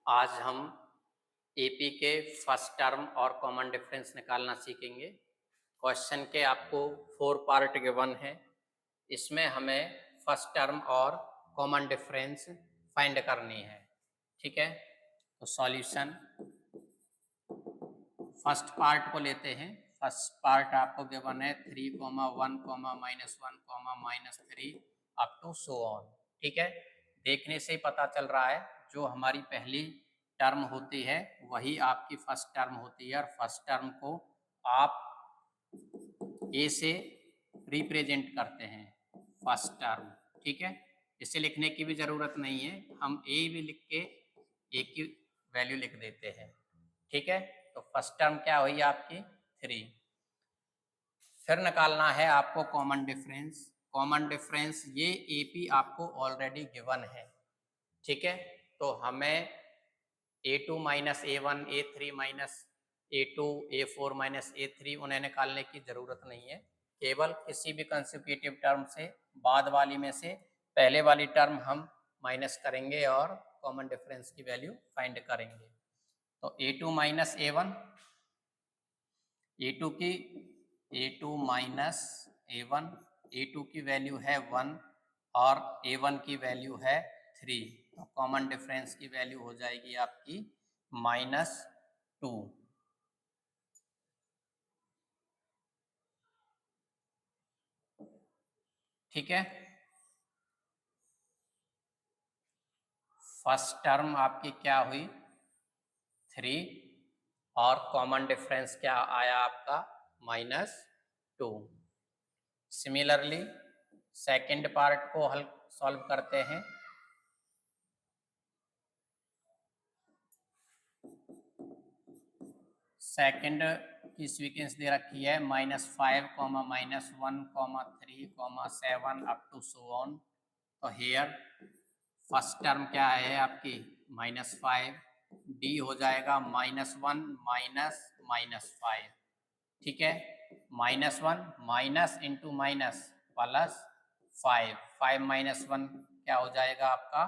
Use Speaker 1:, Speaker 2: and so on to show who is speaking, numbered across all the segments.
Speaker 1: आज हम एपी के फर्स्ट टर्म और कॉमन डिफरेंस निकालना सीखेंगे। क्वेश्चन के आपको 4 पार्ट गिवन है। इसमें हमें फर्स्ट टर्म और कॉमन डिफरेंस फाइंड करनी है। ठीक है, तो सॉल्यूशन फर्स्ट पार्ट को लेते हैं। फर्स्ट पार्ट आपको गिवन है 3, 1, -1, -3 अप टू सो ऑन। ठीक है, देखने से ही पता चल रहा है जो हमारी पहली टर्म होती है वही आपकी फर्स्ट टर्म होती है, और फर्स्ट टर्म को आप ए से रिप्रेजेंट करते हैं फर्स्ट टर्म। ठीक है, इसे लिखने की भी जरूरत नहीं है, हम ए भी लिख के ए की वैल्यू लिख देते हैं। ठीक है, तो फर्स्ट टर्म क्या हुई आपकी 3। फिर निकालना है आपको कॉमन डिफरेंस। कॉमन डिफरेंस ये एपी आपको ऑलरेडी गिवन है। ठीक है, तो हमें a2 minus a1, a3 minus a2, a4 minus a3 उन्हें निकालने की जरूरत नहीं है। केवल किसी भी कंसेक्यूटिव टर्म से बाद वाली में से पहले वाली टर्म हम माइनस करेंगे और कॉमन डिफरेंस की वैल्यू फाइंड करेंगे। तो a2 minus a1, a2 minus a1, a2 की वैल्यू है 1 और a1 की वैल्यू है 3, तो कॉमन डिफरेंस की वैल्यू हो जाएगी आपकी -2। ठीक है, फर्स्ट टर्म आपकी क्या हुई 3 और कॉमन डिफरेंस क्या आया आपका -2। सिमिलरली सेकंड पार्ट को हल सॉल्व करते हैं। सेकंड की सीक्वेंस दे रखी है -5, -1, 3, 7 अप टू सो ऑन। तो हेयर फर्स्ट टर्म क्या है आपकी -5, डी हो जाएगा -1 -5। ठीक है, -1 minus into minus plus 5, 5 minus 1 क्या हो जाएगा आपका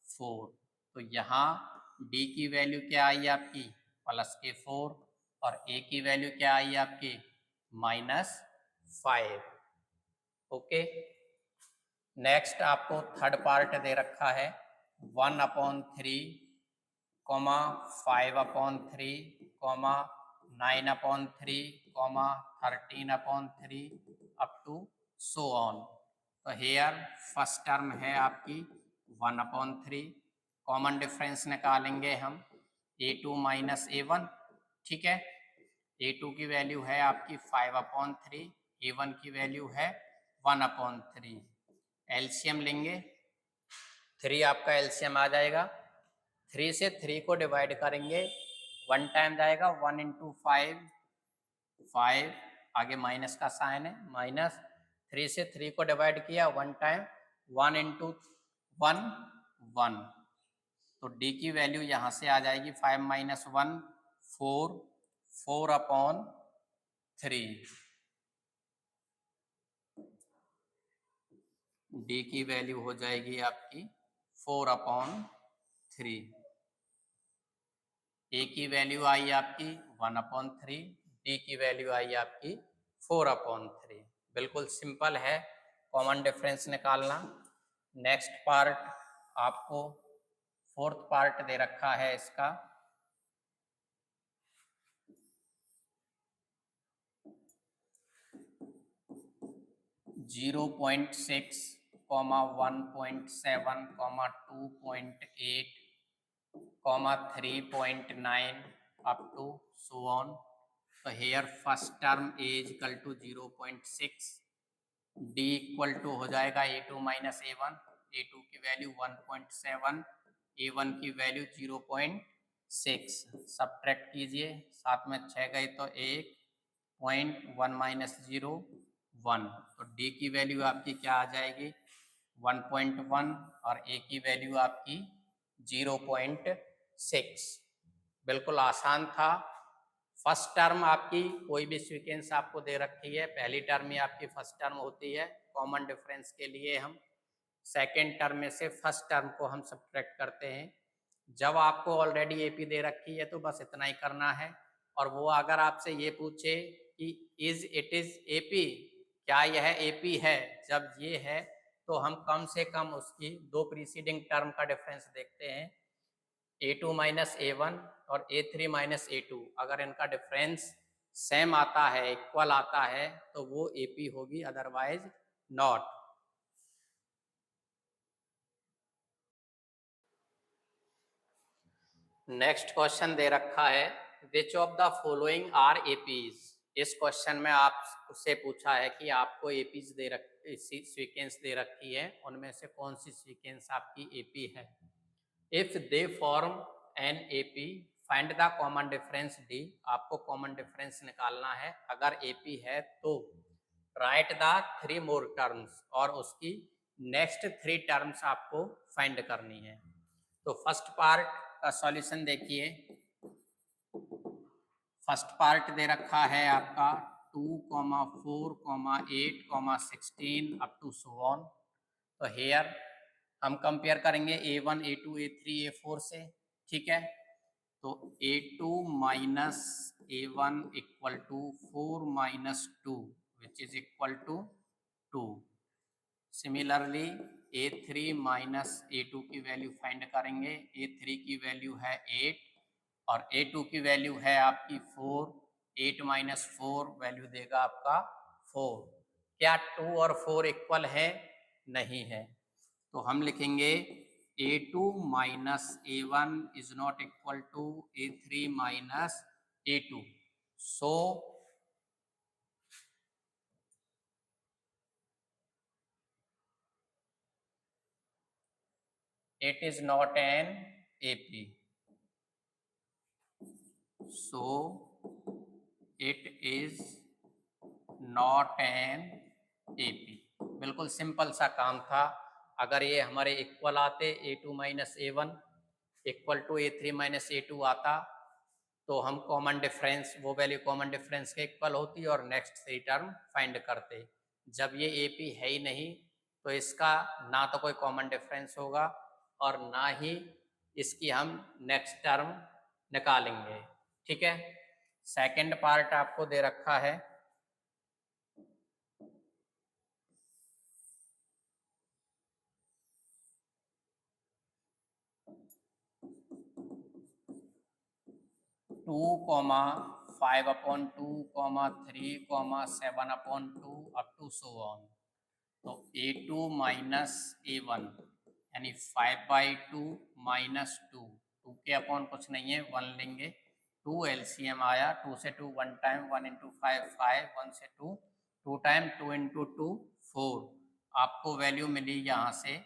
Speaker 1: 4। तो यहाँ डी की वैल्यू क्या आई आपकी +4 और ए की वैल्यू क्या आई आपकी -5। ओके, नेक्स्ट आपको थर्ड पार्ट दे रखा है 1/3, 5/3, 9/3, 13/3 अप टू सो ऑन। तो हेयर फर्स्ट टर्म है आपकी 1/3। कॉमन डिफरेंस निकालेंगे हम a2 माइनस a1। ठीक है, a2 की वैल्यू है आपकी 5/3, a1 की वैल्यू है 1/3। एलसीएम लेंगे, 3 आपका एलसीएम आ जाएगा। 3 से 3 को डिवाइड करेंगे, 1 टाइम जाएगा 1 इंटू 5, 5 आगे माइनस का साइन है माइनस। 3 से 3 को डिवाइड किया 1 टाइम, 1 इंटू 1, 1। तो डी की वैल्यू यहाँ से आ जाएगी 5 माइनस 1, 4, 4/3। डी की वैल्यू हो जाएगी आपकी 4/3। ए की वैल्यू आई आपकी 1/3, डी की वैल्यू आई आपकी 4/3। बिल्कुल सिंपल है कॉमन डिफरेंस निकालना। नेक्स्ट पार्ट आपको फोर्थ पार्ट दे रखा है इसका 0.6, 1.7, 2.8, 3.9 up to so on. So here first term a is equal to 0.6, d equal to हो जाएगा a2 माइनस a1, a2 की वैल्यू 1.7, a1 की वैल्यू 0.6। सब्ट्रैक्ट कीजिए, 7 में 6 गए तो 1, 0.1 माइनस 0, 1। तो d की वैल्यू आपकी क्या आ जाएगी 1.1 और a की वैल्यू आपकी 0.6। बिल्कुल आसान था। फर्स्ट टर्म आपकी कोई भी सीक्वेंस आपको दे रखी है, पहली टर्म ही आपकी फर्स्ट टर्म होती है। कॉमन डिफरेंस के लिए हम सेकेंड टर्म में से फर्स्ट टर्म को हम सब्ट्रैक्ट करते हैं। जब आपको ऑलरेडी एपी दे रखी है तो बस इतना ही करना है। और वो अगर आपसे ये पूछे कि इज इट इज एपी, क्या यह एपी है, जब ये है तो हम कम से कम उसकी दो प्रीसीडिंग टर्म का डिफरेंस देखते हैं, a2 माइनस a1 और a3 माइनस a2। अगर इनका डिफरेंस सेम आता है, इक्वल आता है, तो वो एपी होगी, अदरवाइज नॉट। नेक्स्ट क्वेश्चन दे रखा है, which of the following are APs. इस क्वेश्चन में आपसे पूछा है कि आपको एपीज दे सीक्वेंस दे रखी है, उनमें से कौन सी सीक्वेंस आपकी एपी है। If they form an AP find the common difference D. आपको कॉमन डिफरेंस निकालना है। अगर एपी है तो right the three more terms, और उसकी नेक्स्ट थ्री टर्म्स आपको फाइंड करनी है। तो फर्स्ट पार्ट का सॉल्यूशन देखिए। फर्स्ट पार्ट दे रखा है आपका 2, 4, 8, 16 अप टू सो ऑन। तो हेयर हम कंपेयर करेंगे a1, a2, a3, a4 से, ठीक है। तो a2 minus a1 equal to 4 minus 2 which is equal to 2। Similarly a3 minus a2 की वैल्यू फाइंड करेंगे। a3 की वैल्यू है 8 और a2 की वैल्यू है आपकी 4। 8 माइनस 4 वैल्यू देगा आपका 4। क्या 2 और 4 इक्वल है? नहीं है। तो हम लिखेंगे a2 minus a1 is not equal to a3 minus a2। So it is not an AP. So it is not an AP। बिल्कुल सिंपल सा काम था। अगर ये हमारे इक्वल आते a2 minus a1 equal to a3 minus a2 आता, तो हम कॉमन डिफरेंस, वो वैल्यू कॉमन डिफरेंस के इक्वल होती और नेक्स्ट थ्री टर्म फाइंड करते। जब ये AP है ही नहीं, तो इसका ना तो कोई कॉमन डिफरेंस होगा और ना ही इसकी हम नेक्स्ट टर्म निकालेंगे, ठीक है। सेकंड पार्ट आपको दे रखा है, two comma 5/2, 3, 7/2 up to so on. तो a2 माइनस a1 यानी 5/2 माइनस 2, 2 के अपॉन कुछ नहीं है, 1 लेंगे। 2 LCM आया, 2 से 2 1 टाइम, 1 इंटू 5 5, 1 से 2 2 टाइम, 2 इंटू 2 4। आपको वैल्यू मिली यहाँ से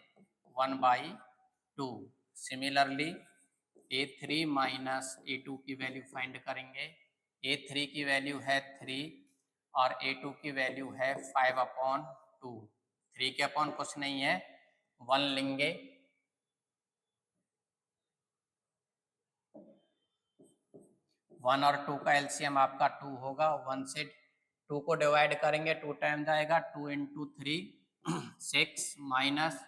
Speaker 1: 1/2। सिमिलरली a3 माइनस a2 की वैल्यू फाइंड करेंगे। a3 की वैल्यू है 3 और a2 की वैल्यू है 5/2। 3 के अपॉन कुछ नहीं है, 1 लेंगे। 1 और 2 का एलसीएम आपका 2 होगा। 1 से 2 को डिवाइड करेंगे, 2 टाइम जाएगा, 2 इंटू 3 6 माइनस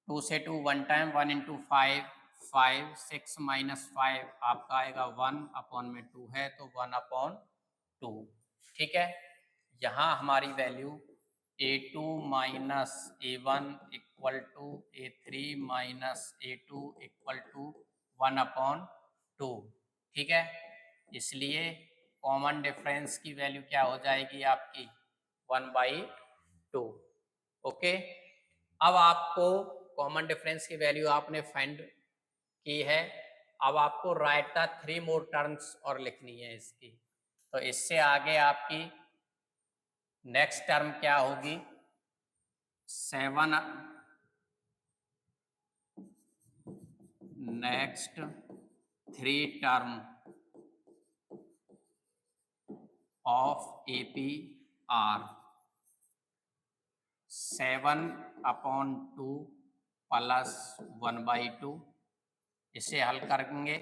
Speaker 1: 2 से 2 1 टाइम, 1 इंटू 5 5, 6 माइनस 5 आपका आएगा 1 अपॉन में 2 है तो 1/2, ठीक है। यहाँ हमारी value a2 minus a1 equal to a3 minus a2 equal to 1/2, ठीक है। इसलिए कॉमन डिफरेंस की वैल्यू क्या हो जाएगी आपकी 1/2, ओके। अब आपको कॉमन डिफरेंस की वैल्यू आपने फाइंड की है। अब आपको right the three more terms और लिखनी है इसकी। तो इससे आगे आपकी नेक्स्ट टर्म क्या होगी, 7 next three term of AP are 7/2 plus 1/2। इसे हल करेंगे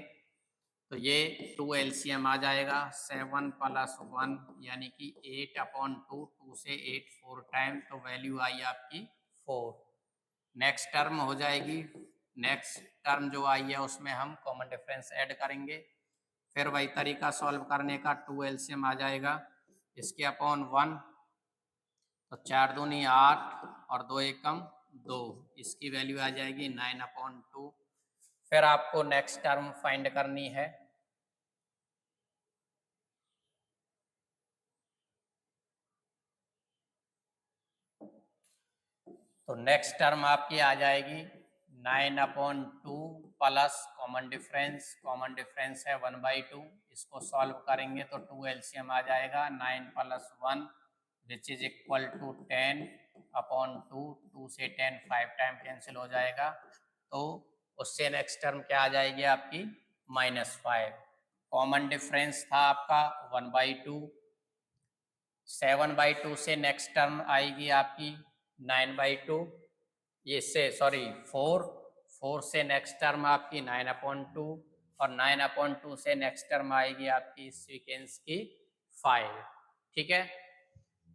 Speaker 1: तो ये 2 LCM आ जाएगा। 7 प्लस 1 यानी कि 8/2, 2 से 8 4 टाइम, तो वैल्यू आई आपकी 4। नेक्स्ट टर्म हो जाएगी नेक्स्ट टर्म जो आई है उसमें हम कॉमन डिफरेंस ऐड करेंगे। फिर वही तरीका सॉल्व करने का, 2 एलसीएम आ जाएगा इसके अपॉन 1, तो 4 दूनी 8 और 2 एकम 2, इसकी वैल्यू आ जाएगी 9/2। फिर आपको नेक्स्ट टर्म फाइंड करनी है। तो नेक्स्ट टर्म आपकी आ जाएगी 9/2 प्लस कॉमन डिफरेंस है 1/2। इसको सॉल्व करेंगे तो 2 एलसीएम आ जाएगा, 9 + 1 विच इज इक्वल टू 10/2। 2 से 10 5 टाइम कैंसिल हो जाएगा, तो उससे नेक्स्ट टर्म क्या आ जाएगी आपकी -5। कॉमन डिफरेंस था आपका 1/2, 7/2 से नेक्स्ट टर्म आएगी आपकी 9/2, ये से सॉरी 4 से नेक्स्ट टर्म आपकी 9/2 और 9/2 से नेक्स्ट टर्म आएगी आपकी सीक्वेंस की 5। ठीक है,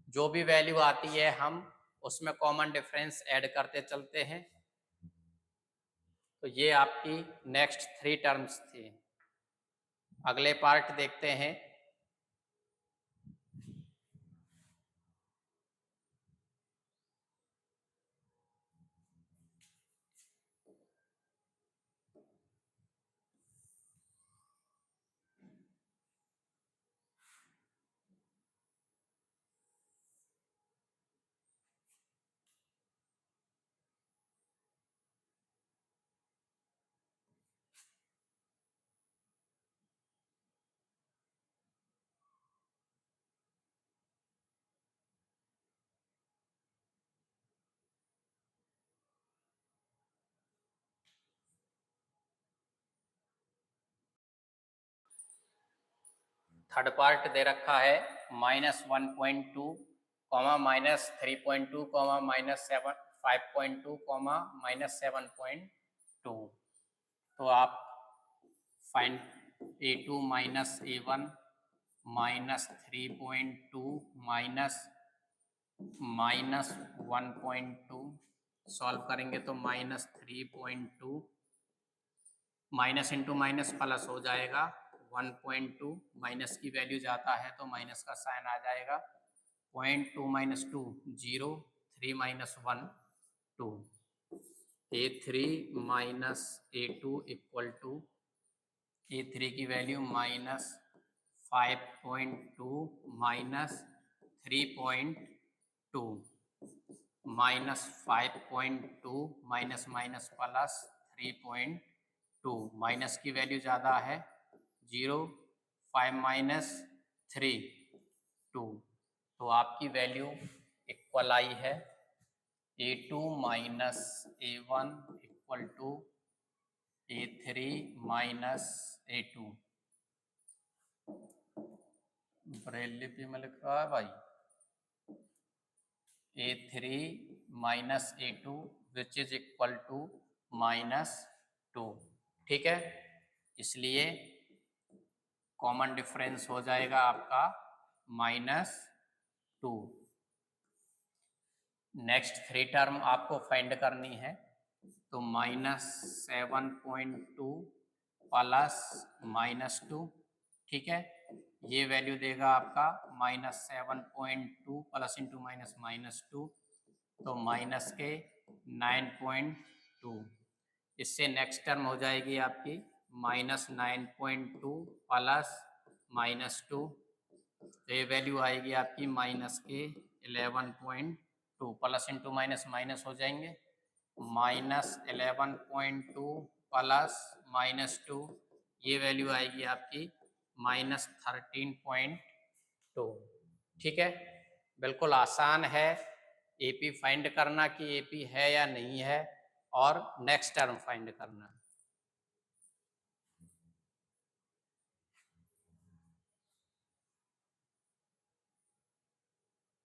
Speaker 1: जो भी वैल्यू आती है हम उसमें कॉमन डिफरेंस ऐड करते चलते हैं। तो ये आपकी नेक्स्ट 3 टर्म्स थी। अगले पार्ट देखते हैं। थर्ड पार्ट दे रखा है -1.2, -3.2, -5.2, -7.2। तो आप find A2 minus A1 -3.2 -1.2 solve करेंगे तो -3.2, माइनस इंटू माइनस प्लस हो जाएगा 1.2, माइनस की वैल्यू जाता है तो माइनस का साइन आ जाएगा। 0.2 - 2 0, 3 - 1 2, A3 minus A2 equal to A3 की value -5.2 -3.2 -5.2 minus minus plus 3.2, minus की वैल्यू ज़्यादा है 0, 5 - 3 2, तो आपकी वैल्यू इक्वल आई है A2 minus A1 equal to A3 minus A2। Braille लिपि में लिख रहा है भाई A3 minus A2 which is equal to -2। ठीक है, इसलिए कॉमन डिफरेंस हो जाएगा आपका -2। नेक्स्ट 3 टर्म आपको फाइंड करनी है, तो -7.2 प्लस -2। ठीक है, ये वैल्यू देगा आपका -7.2 प्लस इंटू माइनस -2, तो माइनस के 9.2। इससे नेक्स्ट टर्म हो जाएगी आपकी -9.2 प्लस -2, तो ये वैल्यू आएगी आपकी -11.2, प्लस इंटू माइनस माइनस हो जाएंगे, -11.2 प्लस -2, ये वैल्यू आएगी आपकी -13.2। ठीक है, बिल्कुल आसान है एपी फाइंड करना कि एपी है या नहीं है, और नेक्स्ट टर्म फाइंड करना।